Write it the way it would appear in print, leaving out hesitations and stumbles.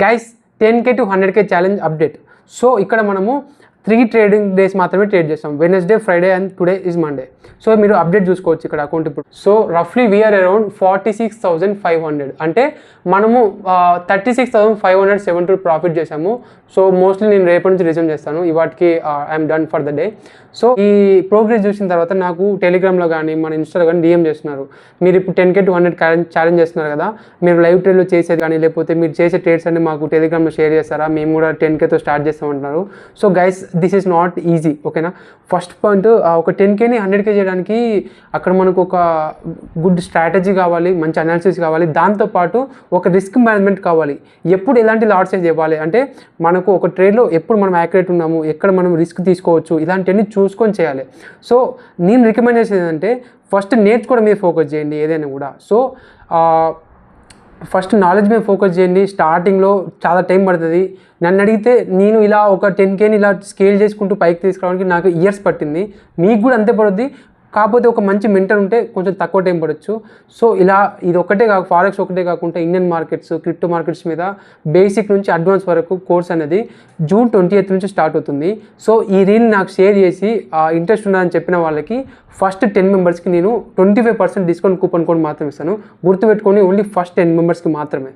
Guys 10K to 100K challenge update. So ఇక్కడ మనము 3 trading days మాత్రమే ట్రేడ్ చేస్తాం, Wednesday, Friday and today is Monday. So మీరు update చూసుకోవచ్చు ఇక్కడ అకౌంట్ ఇప్పుడు. సో రఫ్లీ వీఆర్ అరౌండ్ 46,500, అంటే మనము 36,572 ప్రాఫిట్ చేసాము. సో మోస్ట్లీ నేను రేపటి నుంచి రిజ్యూమ్ చేస్తాను, ఇవాటికి I'm done for the day. So ఈ ప్రోగ్రెస్ చూసిన తర్వాత నాకు టెలిగ్రామ్లో కానీ మన ఇన్స్టాలో కానీ డిఎం చేస్తున్నారు, మీరు ఇప్పుడు 10K to 100 ఛాలెంజ్ చేస్తున్నారు కదా, మీరు లైవ్ ట్రేడ్లో చేసేది కానీ లేకపోతే మీరు చేసే ట్రేడ్స్ అన్ని మాకు టెలిగ్రామ్లో షేర్ చేస్తారా, మేము కూడా 10Kతో స్టార్ట్ చేస్తామంటున్నారు. So guys this is not easy, ఓకేనా. ఫస్ట్ పాయింట్, ఒక 10Kని 100K చేయడానికి అక్కడ మనకు ఒక గుడ్ స్ట్రాటజీ కావాలి, మంచి అనాలిసిస్ కావాలి, దాంతోపాటు ఒక రిస్క్ మేనేజ్మెంట్ కావాలి. ఎప్పుడు ఎలాంటి లాట్సెస్ ఇవ్వాలి అంటే మనకు ఒక ట్రేడ్లో ఎప్పుడు మనం యాక్యురేట్ ఉన్నాము, ఎక్కడ మనం రిస్క్ తీసుకోవచ్చు, ఇలాంటివన్నీ చూసుకొని చేయాలి. సో నేను రికమెండ్ చేసేది ఏంటంటే ఫస్ట్ నేర్చుకోవడం మీద ఫోకస్ చేయండి ఏదైనా కూడా. సో ఫస్ట్ నాలెడ్జ్ మీద ఫోకస్ చేయండి. స్టార్టింగ్లో చాలా టైం పడుతుంది. నన్ను అడిగితే నేను ఇలా ఒక 10Kని ఇలా స్కేల్ చేసుకుంటూ పైకి తీసుకురావడానికి నాకు ఇయర్స్ పట్టింది, మీకు కూడా అంతే పడుద్ది. కాకపోతే ఒక మంచి మెంటర్ ఉంటే కొంచెం తక్కువ టైం పడవచ్చు. సో ఇలా ఇది ఒకటే కాక ఫారెక్స్ ఒకటే కాకుండా ఇండియన్ మార్కెట్స్, క్రిప్టో మార్కెట్స్ మీద బేసిక్ నుంచి అడ్వాన్స్ వరకు కోర్స్ అనేది June 28 నుంచి స్టార్ట్ అవుతుంది. సో ఈ రీల్ నాకు షేర్ చేసి ఇంట్రెస్ట్ ఉన్నదని చెప్పిన వాళ్ళకి ఫస్ట్ 10 మెంబర్స్కి నేను 25% డిస్కౌంట్ కూపన్ కోడ్ మాత్రమే ఇస్తాను. గుర్తుపెట్టుకొని ఓన్లీ ఫస్ట్ 10 మెంబర్స్కి మాత్రమే.